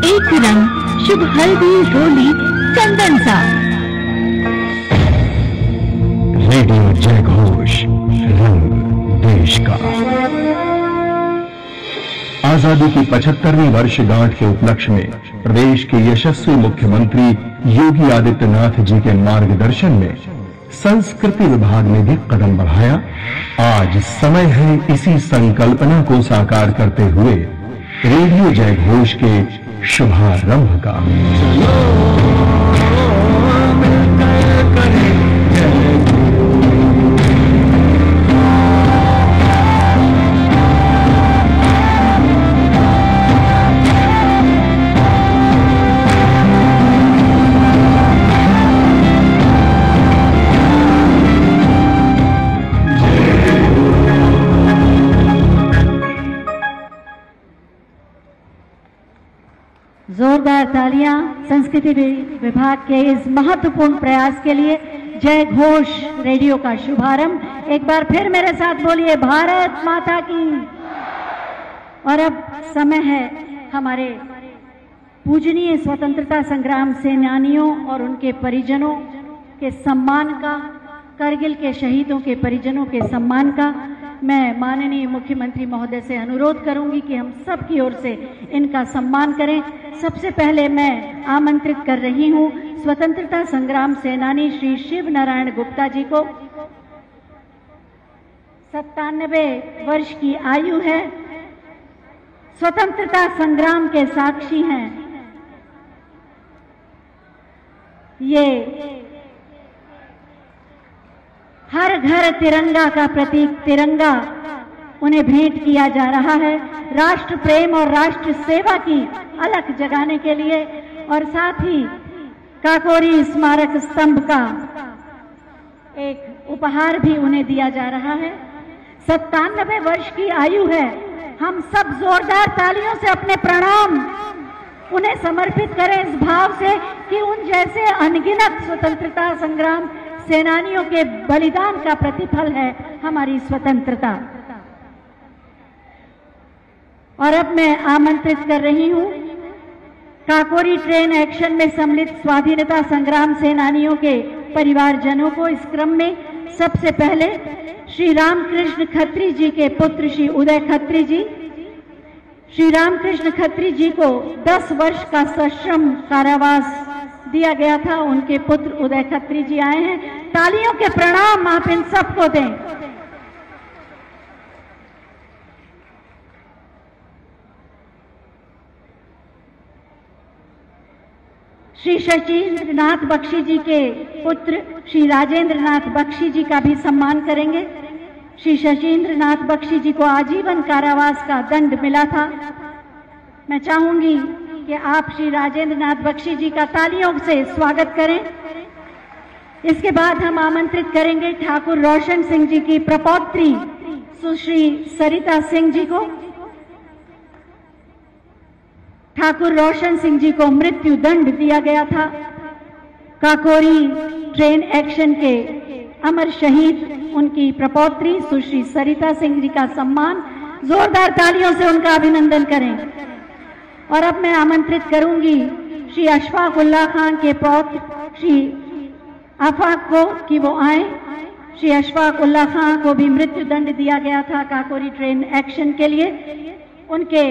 एक रंग शुभ हल्दी होली चंदन सा। रेडियो जय घोष, रंग देश का। आजादी की 75वीं वर्षगांठ के उपलक्ष्य में प्रदेश के यशस्वी मुख्यमंत्री योगी आदित्यनाथ जी के मार्गदर्शन में संस्कृति विभाग ने भी कदम बढ़ाया। आज समय है इसी संकल्पना को साकार करते हुए रेडियो जय घोष के शुभारंभ का। जोरदार तालियां संस्कृति विभाग के इस महत्वपूर्ण प्रयास के लिए। जय घोष रेडियो का शुभारंभ। एक बार फिर मेरे साथ बोलिए भारत माता की। और अब समय है हमारे पूजनीय स्वतंत्रता संग्राम सेनानियों और उनके परिजनों के सम्मान का, करगिल के शहीदों के परिजनों के सम्मान का। मैं माननीय मुख्यमंत्री महोदय से अनुरोध करूंगी कि हम सब की ओर से इनका सम्मान करें। सबसे पहले मैं आमंत्रित कर रही हूं स्वतंत्रता संग्राम सेनानी श्री शिव नारायण गुप्ता जी को। 97 वर्ष की आयु है, स्वतंत्रता संग्राम के साक्षी हैं। ये हर घर तिरंगा का प्रतीक तिरंगा उन्हें भेंट किया जा रहा है, राष्ट्र प्रेम और राष्ट्र सेवा की अलख जगाने के लिए। और साथ ही काकोरी स्मारक स्तंभ का एक उपहार भी उन्हें दिया जा रहा है। 97 वर्ष की आयु है। हम सब जोरदार तालियों से अपने प्रणाम उन्हें समर्पित करें इस भाव से कि उन जैसे अनगिनत स्वतंत्रता संग्राम सेनानियों के बलिदान का प्रतिफल है हमारी स्वतंत्रता। और अब मैं आमंत्रित कर रही हूं काकोरी ट्रेन एक्शन में सम्मिलित स्वाधीनता संग्राम सेनानियों के परिवारजनों को। इस क्रम में सबसे पहले श्री रामकृष्ण खत्री जी के पुत्र श्री उदय खत्री जी। श्री रामकृष्ण खत्री जी को 10 वर्ष का सश्रम कारावास दिया गया था। उनके पुत्र उदय खत्री जी आए हैं। तालियों के प्रणाम आप इन सबको दें। श्री शचीन्द्र नाथ बख्शी जी के पुत्र श्री राजेंद्र नाथ बख्शी जी का भी सम्मान करेंगे। श्री शचीन्द्र नाथ बख्शी जी को आजीवन कारावास का दंड मिला था। मैं चाहूंगी कि आप श्री राजेंद्र नाथ बख्शी जी का तालियों से स्वागत करें। इसके बाद हम आमंत्रित करेंगे ठाकुर रोशन सिंह जी की प्रपौत्री सुश्री सरिता सिंह जी को। ठाकुर रोशन सिंह जी को मृत्यु दंड दिया गया था। काकोरी ट्रेन एक्शन के अमर शहीद उनकी प्रपौत्री सुश्री सरिता सिंह जी का सम्मान जोरदार तालियों से उनका अभिनंदन करें। और अब मैं आमंत्रित करूंगी श्री अशफाक उल्लाह खान के पौत्र श्री आफाक को कि वो आए। श्री अशफाक उल्लाह खान को भी मृत्यु दंड दिया गया था काकोरी ट्रेन एक्शन के लिए। उनके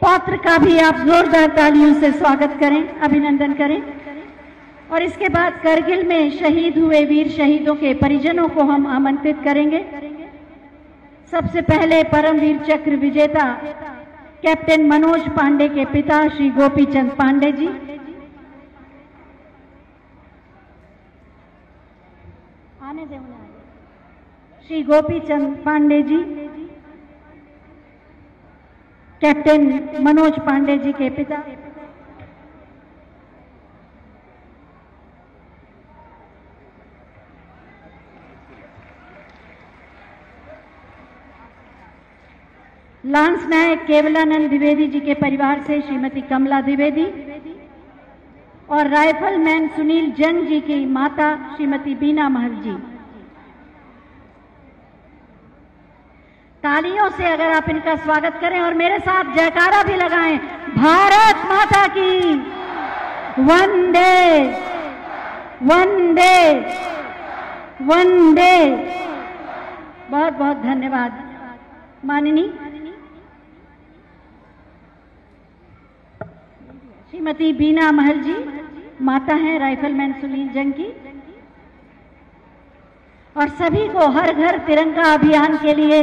पौत्र का भी आप जोरदार तालियों से स्वागत करें, अभिनंदन करें। और इसके बाद करगिल में शहीद हुए वीर शहीदों के परिजनों को हम आमंत्रित करेंगे। सबसे पहले परमवीर चक्र विजेता कैप्टन मनोज पांडे के पिता श्री गोपीचंद पांडे जी, आने दे श्री गोपीचंद पांडे जी, कैप्टन मनोज पांडे जी के पिता, लांस नायक केवलानंद द्विवेदी जी के परिवार से श्रीमती कमला द्विवेदी और राइफलमैन सुनील जंग जी की माता श्रीमती बीना महल जी। तालियों से अगर आप इनका स्वागत करें और मेरे साथ जयकारा भी लगाएं, भारत माता की वंदे वंदे वंदे। बहुत बहुत धन्यवाद। माननीय श्रीमती बीना महल जी माता हैं राइफलमैन सुनील जंग की, और सभी को हर घर तिरंगा अभियान के लिए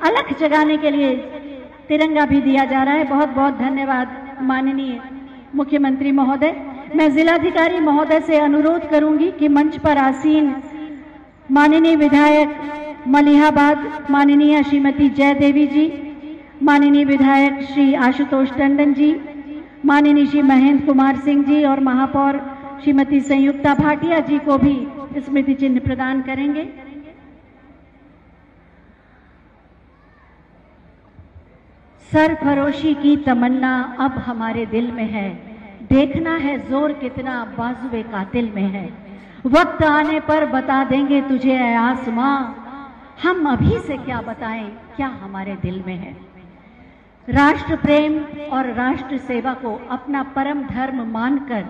अलख जगाने के लिए तिरंगा भी दिया जा रहा है। बहुत बहुत धन्यवाद माननीय मुख्यमंत्री महोदय। मैं जिलाधिकारी महोदय से अनुरोध करूंगी कि मंच पर आसीन माननीय विधायक मलिहाबाद माननीय श्रीमती जयदेवी जी, माननीय विधायक श्री आशुतोष टंडन जी, माननीय श्री महेंद्र कुमार सिंह जी और महापौर श्रीमती संयुक्ता भाटिया जी को भी स्मृति चिन्ह प्रदान करेंगे। सरफरोशी की तमन्ना अब हमारे दिल में है, देखना है जोर कितना बाजुए कातिल में है। वक्त आने पर बता देंगे तुझे ऐ आसमां, हम अभी से क्या बताएं क्या हमारे दिल में है। राष्ट्र प्रेम और राष्ट्र सेवा को अपना परम धर्म मानकर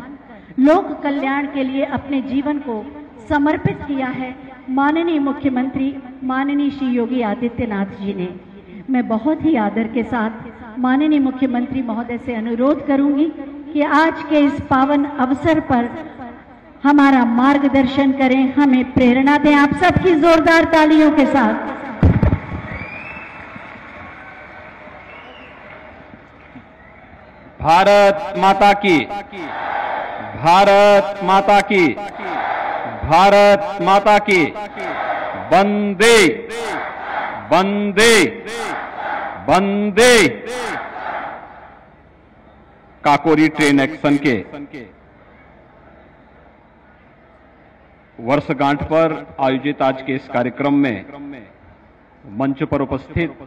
लोक कल्याण के लिए अपने जीवन को समर्पित किया है माननीय मुख्यमंत्री माननीय श्री योगी आदित्यनाथ जी ने। मैं बहुत ही आदर के साथ माननीय मुख्यमंत्री महोदय से अनुरोध करूंगी कि आज के इस पावन अवसर पर हमारा मार्गदर्शन करें, हमें प्रेरणा दें। आप सबकी जोरदार तालियों के साथ। भारत माता की, भारत माता की, भारत माता की, वंदे वंदे वंदे। काकोरी ट्रेन एक्शन के वर्षगांठ पर आयोजित आज के इस कार्यक्रम में मंच पर उपस्थित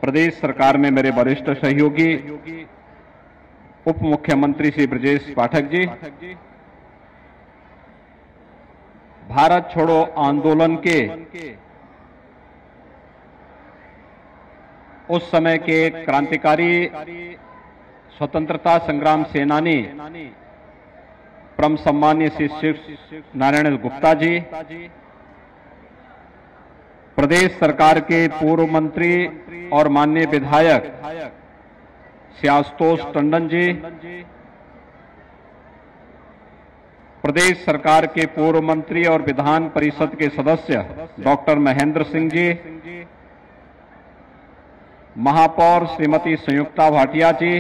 प्रदेश सरकार में मेरे वरिष्ठ सहयोगी उप मुख्यमंत्री श्री ब्रजेश पाठक जी, भारत छोड़ो आंदोलन के उस समय के क्रांतिकारी स्वतंत्रता संग्राम सेनानी परम सम्मान्य श्री शिव नारायण गुप्ता जी, प्रदेश सरकार के पूर्व मंत्री और माननीय विधायक श्री आशुतोष टंडन जी, प्रदेश सरकार के पूर्व मंत्री और विधान परिषद के सदस्य डॉक्टर महेंद्र सिंह जी, महापौर श्रीमती संयुक्ता भाटिया जी,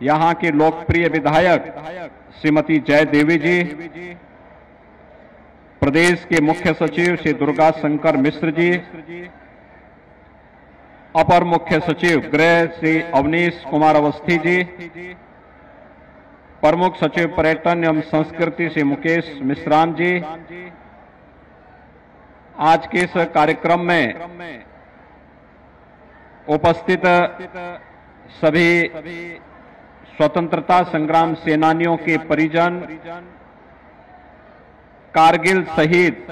यहां के लोकप्रिय विधायक श्रीमती जय देवी जी, प्रदेश के मुख्य सचिव श्री दुर्गा शंकर मिश्र जी, अपर मुख्य सचिव गृह श्री अवनीश कुमार अवस्थी जी, प्रमुख सचिव पर्यटन एवं संस्कृति श्री मुकेश मिश्रान जी, आज के इस कार्यक्रम में उपस्थित सभी स्वतंत्रता संग्राम सेनानियों के परिजन, कारगिल शहीद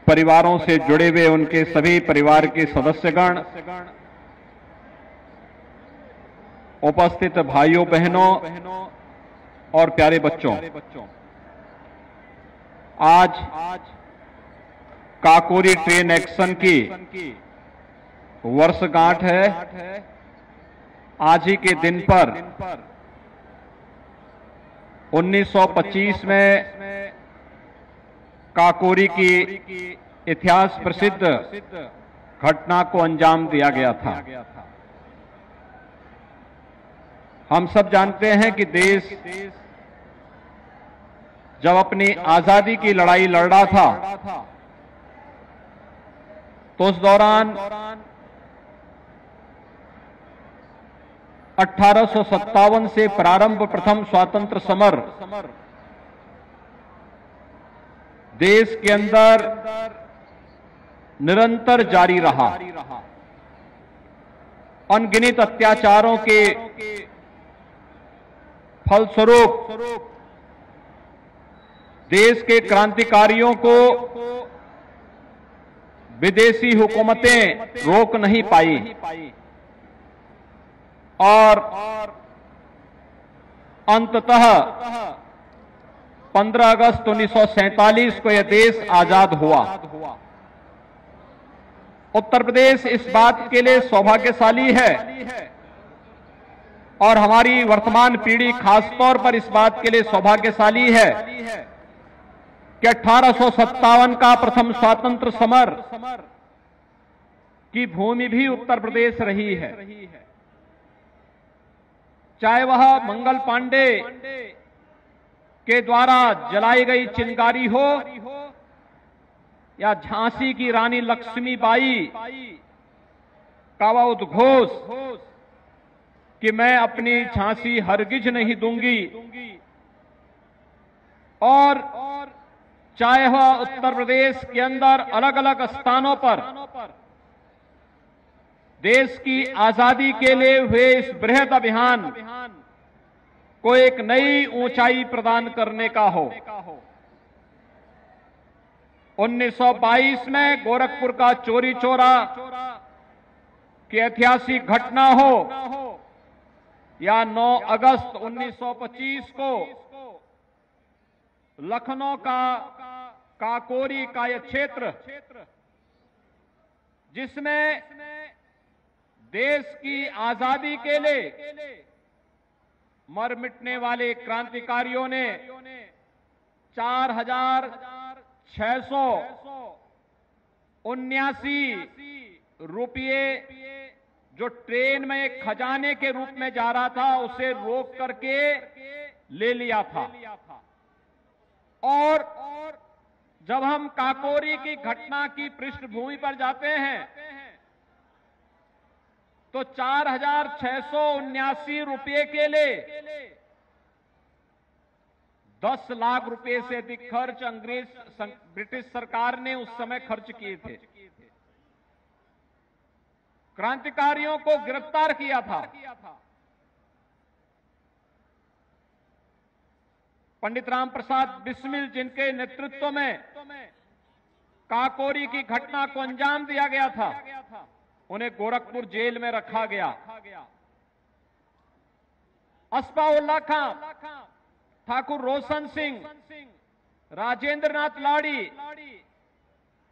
परिवारों से जुड़े हुए उनके सभी परिवार के सदस्यगण, उपस्थित भाइयों बहनों और प्यारे बच्चों, आज काकोरी ट्रेन एक्शन की वर्षगांठ है। आज ही के दिन पर 1925 में काकोरी की इतिहास प्रसिद्ध घटना को अंजाम दिया गया था। हम सब जानते हैं कि देश जब अपनी आजादी की लड़ाई लड़ रहा था तो उस दौरान 1857 से प्रारंभ प्रथम स्वातंत्र समर देश के अंदर निरंतर जारी रहा। अनगिनत अत्याचारों के फलस्वरूप देश के क्रांतिकारियों को विदेशी हुकूमतें रोक नहीं पाई और अंततः 15 अगस्त 1947 को यह देश आजाद हुआ। उत्तर प्रदेश इस बात के लिए सौभाग्यशाली है और हमारी वर्तमान पीढ़ी खासतौर पर इस बात के लिए सौभाग्यशाली है कि 1857 का प्रथम स्वातंत्र समर की भूमि भी उत्तर प्रदेश रही है। चाहे वह मंगल पांडे के द्वारा जलाई गई चिंगारी हो या झांसी की रानी लक्ष्मीबाई का वह उद्घोष कि मैं अपनी झांसी हरगिज नहीं दूंगी, और चाहे वह उत्तर प्रदेश के अंदर अलग अलग स्थानों पर देश की आजादी के लिए हुए इस बृहद अभियान को एक नई ऊंचाई प्रदान करने का हो। 1922 में गोरखपुर का चोरी चोरा की ऐतिहासिक घटना हो या 9 अगस्त 1925 को लखनऊ का काकोरी का यह क्षेत्र जिसमें देश की आजादी के लिए मर मिटने वाले क्रांतिकारियों ने 4,679 रुपये जो ट्रेन में एक खजाने के रूप में जा रहा था उसे रोक करके ले लिया था। और जब हम काकोरी की घटना की पृष्ठभूमि पर जाते हैं तो 4,679 रुपये के लिए 10 लाख रुपए से अधिक खर्च ब्रिटिश सरकार ने उस समय खर्च किए थे। क्रांतिकारियों को गिरफ्तार किया था। पंडित राम प्रसाद बिस्मिल जिनके नेतृत्व में काकोरी की घटना को अंजाम दिया गया था, उन्हें गोरखपुर जेल में रखा गया। अस्फाउल्लाह खां, ठाकुर रोशन सिंह, राजेंद्र नाथ लाड़ी,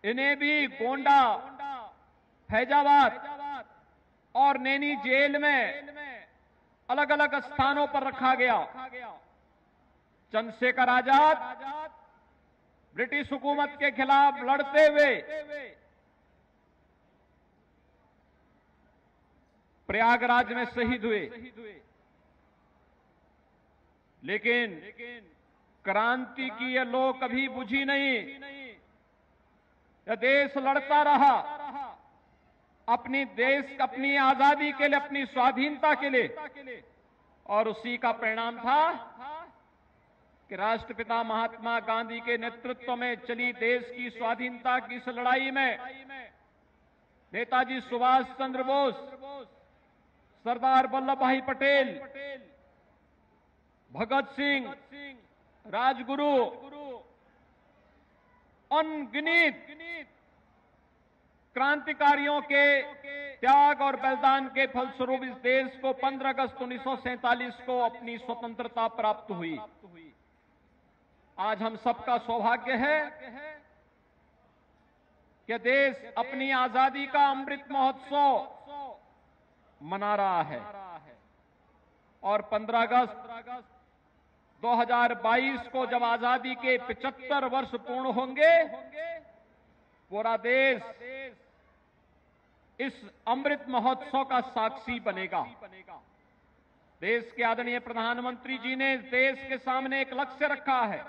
इन्हें भी गोंडा, फैजाबाद और नैनी जेल में अलग अलग स्थानों पर रखा गया। चंद्रशेखर आजाद ब्रिटिश हुकूमत के खिलाफ लड़ते हुए प्रयागराज में शहीद हुए, लेकिन क्रांति की यह लौ कभी बुझी नहीं। यह देश लड़ता रहा अपनी आजादी के लिए, अपनी स्वाधीनता के लिए, और उसी का परिणाम था कि राष्ट्रपिता महात्मा गांधी के नेतृत्व में चली देश की स्वाधीनता की इस लड़ाई में नेताजी सुभाष चंद्र बोस, सरदार वल्लभ भाई पटेल, भगत सिंह, राजगुरु, अनगिनत क्रांतिकारियों के त्याग और बलिदान के फलस्वरूप इस देश को 15 अगस्त 1947 को अपनी स्वतंत्रता प्राप्त हुई। आज हम सबका सौभाग्य है कि देश अपनी आजादी का अमृत महोत्सव मना रहा है और 15 अगस्त 2022 को जब आजादी के 75 वर्ष पूर्ण होंगे, पूरा देश इस अमृत महोत्सव का साक्षी बनेगा। देश के आदरणीय प्रधानमंत्री जी ने देश के सामने एक लक्ष्य रखा है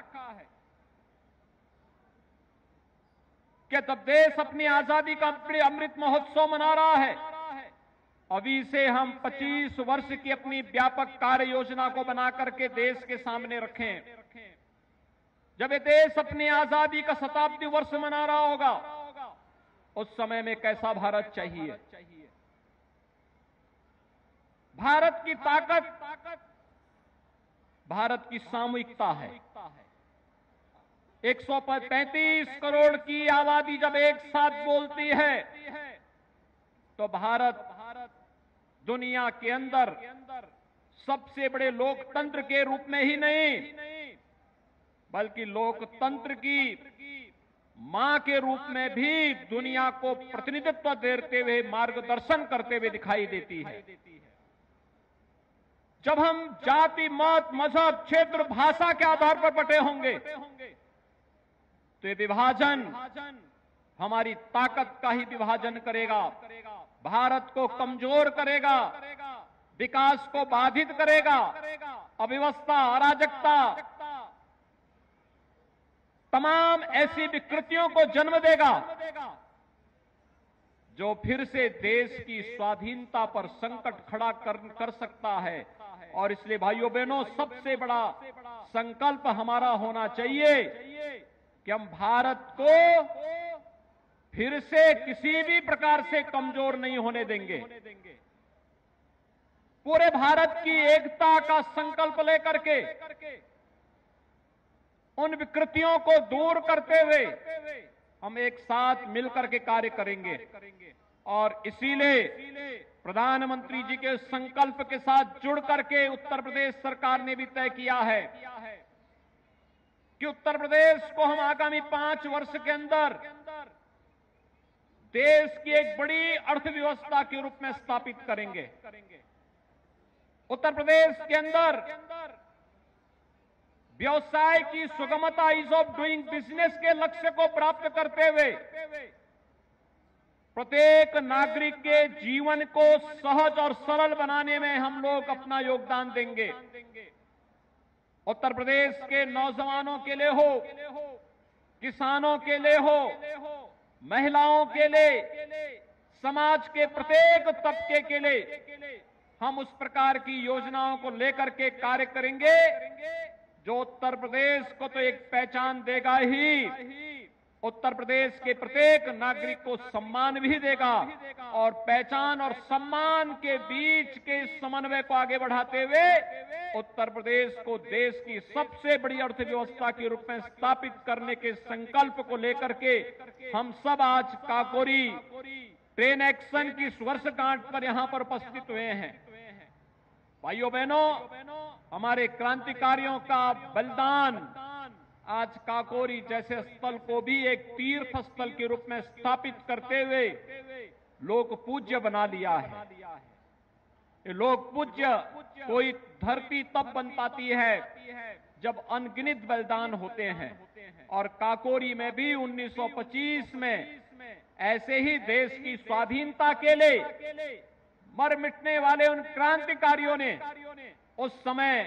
कि जब देश अपनी आजादी का अमृत महोत्सव मना रहा है, अभी से हम 25 वर्ष की अपनी व्यापक कार्य योजना को बना करके देश के सामने रखें। जब ये देश अपनी आजादी का शताब्दी वर्ष मना रहा होगा, उस समय में कैसा भारत चाहिए। भारत की ताकत भारत की सामूहिकता है। 135 करोड़ की आबादी जब एक साथ बोलती है, तो भारत दुनिया के अंदर सबसे बड़े लोकतंत्र के रूप में ही नहीं, बल्कि लोकतंत्र की मां के रूप में भी दुनिया को प्रतिनिधित्व देते हुए, मार्गदर्शन करते हुए दिखाई देती है। जब हम जाति, मत, मजहब, क्षेत्र, भाषा के आधार पर बटे होंगे, तो ये विभाजन हमारी ताकत का ही विभाजन करेगा, भारत को कमजोर करेगा, विकास को बाधित करेगा, अव्यवस्था, अराजकता, तमाम ऐसी विकृतियों को जन्म देगा जो फिर से देश की स्वाधीनता पर संकट खड़ा कर सकता है। और इसलिए भाइयों बहनों, सबसे बड़ा संकल्प हमारा होना चाहिए कि हम भारत को फिर से किसी भी प्रकार से कमजोर नहीं होने देंगे। पूरे भारत की एकता का संकल्प लेकर के उन विकृतियों को दूर करते हुए हम एक साथ मिलकर के कार्य करेंगे। और इसीलिए प्रधानमंत्री जी के संकल्प के साथ जुड़ करके उत्तर प्रदेश सरकार ने भी तय किया है कि उत्तर प्रदेश को हम आगामी 5 वर्ष के अंदर देश की एक बड़ी अर्थव्यवस्था के रूप में स्थापित करेंगे। उत्तर प्रदेश के अंदर व्यवसाय की सुगमता, ईज ऑफ डूइंग बिजनेस के लक्ष्य को प्राप्त करते हुए प्रत्येक नागरिक के जीवन को सहज और सरल बनाने में हम लोग अपना योगदान देंगे। उत्तर प्रदेश के नौजवानों के लिए हो, किसानों के लिए हो, महिलाओं के लिए, समाज के प्रत्येक तबके के लिए हम उस प्रकार की योजनाओं को लेकर के कार्य करेंगे जो उत्तर प्रदेश को तो एक पहचान देगा ही, उत्तर प्रदेश के प्रत्येक नागरिक को सम्मान भी देगा। और पहचान और सम्मान के बीच के समन्वय को आगे बढ़ाते हुए उत्तर प्रदेश को देश की सबसे बड़ी अर्थव्यवस्था के रूप में स्थापित करने के संकल्प को लेकर के हम सब आज काकोरी ट्रेन एक्शन की वर्षगांठ पर यहां पर उपस्थित हुए हैं। भाइयों बहनों, हमारे क्रांतिकारियों का बलिदान आज काकोरी जैसे स्थल को भी एक तीर्थ स्थल के रूप में स्थापित करते हुए लोक पूज्य बना लिया है। ये लोक पूज्य कोई धरती तब बन पाती है जब अनगिनत बलिदान होते हैं। और काकोरी में भी 1925 में ऐसे ही देश की स्वाधीनता के लिए मर मिटने वाले उन क्रांतिकारियों ने उस समय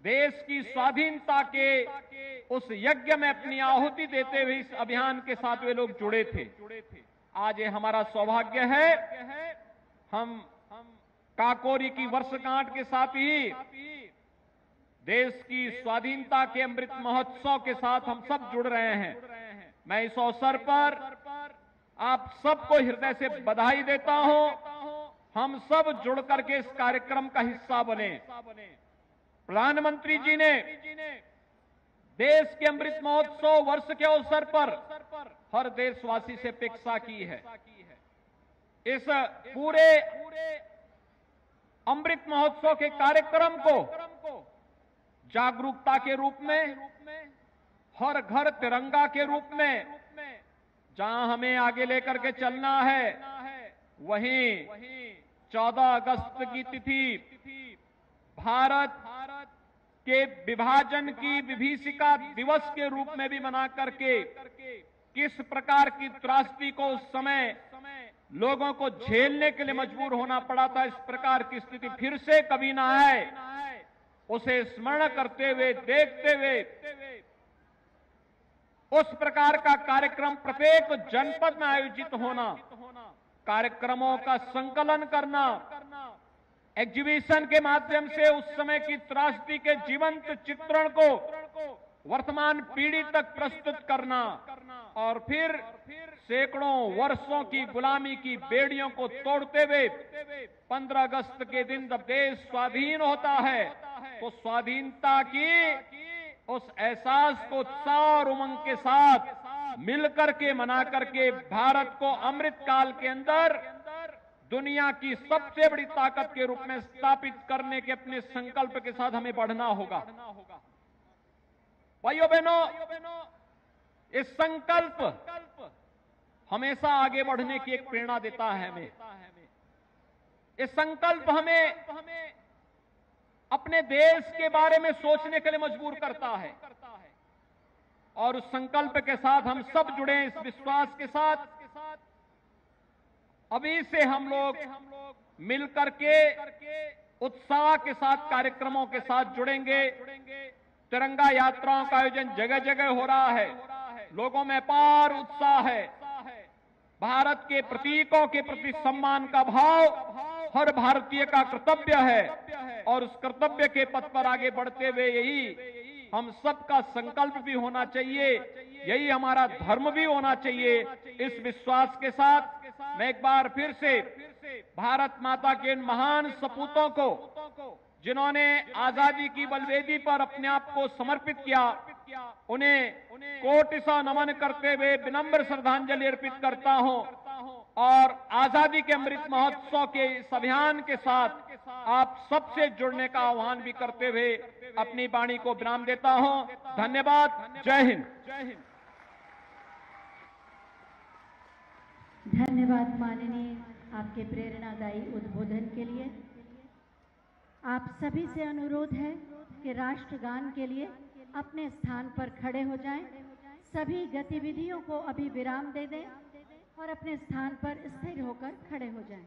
देश की स्वाधीनता के उस यज्ञ में अपनी आहुति देते हुए इस अभियान के साथ वे लोग जुड़े थे। आज ये हमारा सौभाग्य है, हम काकोरी की वर्षगांठ के साथ ही देश की स्वाधीनता के अमृत महोत्सव के साथ हम सब जुड़ रहे हैं। मैं इस अवसर पर आप सबको हृदय से बधाई देता हूं। हम सब जुड़ करके इस कार्यक्रम का हिस्सा बने। प्रधानमंत्री जी ने देश के अमृत महोत्सव वर्ष के अवसर पर हर देशवासी से अपेक्षा की है इस पूरे अमृत महोत्सव के कार्यक्रम को जागरूकता के रूप में, हर घर तिरंगा के रूप में, जहां हमें आगे लेकर के चलना है वहीं 14 अगस्त की तिथि भारत के विभाजन की विभीषिका दिवस के रूप में भी मना करके किस प्रकार की त्रासदी को उस समय लोगों को झेलने के लिए मजबूर होना पड़ा था, इस प्रकार की स्थिति फिर से कभी ना आए, उसे स्मरण करते हुए, देखते हुए उस प्रकार का कार्यक्रम प्रत्येक जनपद में आयोजित होना, कार्यक्रमों का संकलन करना, एग्जीबिशन के माध्यम से उस समय की त्रासदी के जीवंत चित्रण को वर्तमान पीढ़ी तक प्रस्तुत करना और फिर सैकड़ों वर्षों की गुलामी की बेड़ियों को तोड़ते हुए 15 अगस्त के दिन जब देश स्वाधीन होता है तो स्वाधीनता की उस एहसास को उत्साह और उमंग के साथ मिलकर के मना करके भारत को अमृत काल के अंदर दुनिया की सबसे बड़ी ताकत के रूप में स्थापित करने के अपने संकल्प के साथ हमें बढ़ना होगा। भाइयों बहनों, इस संकल्प हमेशा आगे बढ़ने की एक प्रेरणा देता है हमें। इस संकल्प हमें अपने देश के बारे में सोचने के लिए मजबूर करता है और उस संकल्प के साथ हम सब जुड़े, इस विश्वास के साथ अभी से हम लोग मिलकर के उत्साह के साथ कार्यक्रमों के साथ जुड़ेंगे। तिरंगा यात्राओं का आयोजन जगह जगह हो रहा है, लोगों में अपार उत्साह है। भारत के प्रतीकों के प्रति सम्मान का भाव हर भारतीय का कर्तव्य है और उस कर्तव्य के पथ पर आगे बढ़ते हुए यही हम सबका संकल्प भी होना चाहिए, यही हमारा धर्म भी होना चाहिए। इस विश्वास के साथ मैं एक बार फिर से भारत माता के इन महान सपूतों को, जिन्होंने आजादी की बलवेदी पर अपने आप को समर्पित किया, उन्हें कोटि-सा नमन करते हुए विनम्र श्रद्धांजलि अर्पित करता हूं और आजादी के अमृत महोत्सव के इस अभियान के साथ आप सबसे जुड़ने का आह्वान भी करते हुए अपनी वाणी को विराम देता हूं। धन्यवाद। जय हिंद। धन्यवाद माननीय, आपके प्रेरणादायी उद्बोधन के लिए। आप सभी से अनुरोध है कि राष्ट्रगान के लिए अपने स्थान पर खड़े हो जाएं, सभी गतिविधियों को अभी विराम दे दें और अपने स्थान पर स्थिर होकर खड़े हो जाएं।